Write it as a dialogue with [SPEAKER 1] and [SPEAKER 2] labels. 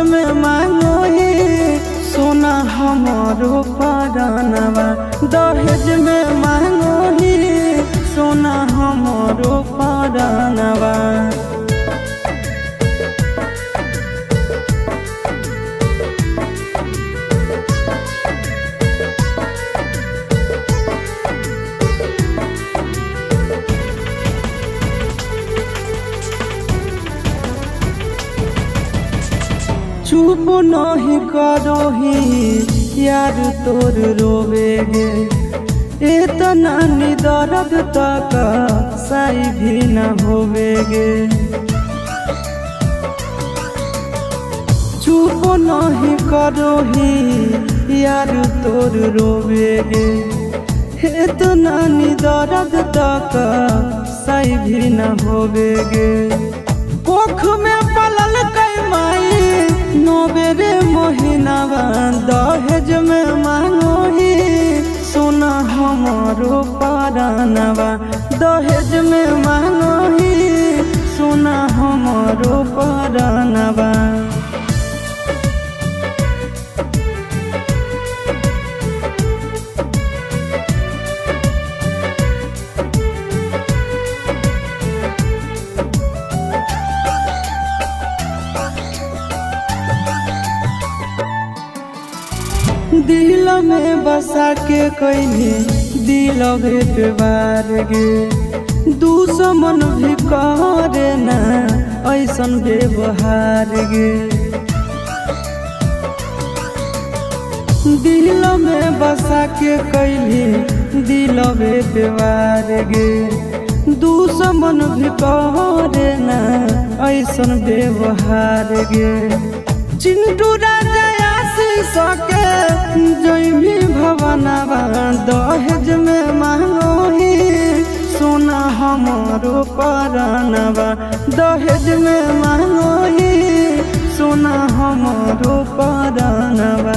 [SPEAKER 1] में मांगो ही सोना हमारो परानवा। दहेज में मांगो ही सोना हमारो परानवा। चुप नहीं करो ही यार तोर रोवेगे। इतना दर्द तक सही भी न होवेगे। चुप नहीं करो ही यार तोर रोवेगे। इतना दर्द तक सही भी न होवेगे। कोख में पलल कई माई नोबेरे महीनावा। दहेज में मांगो ही सोना हमारो परानवा। दहेज में मांगो ही सोना हमारो परानवा। दिल में बसा के कईने दिल बार गे। दुश्मन भी करे ना ऐसन व्यवहार गे। दिल में बसा के कईने दिल बार गे। दुश्मन भी करे ना ऐसन व्यवहार गे। चिंटू राजा सके जैमी भवनवा। दहेज में मांगो ही सोना हमारो परानवा। दहेज में मांगो ही सोना हमारो परानवा।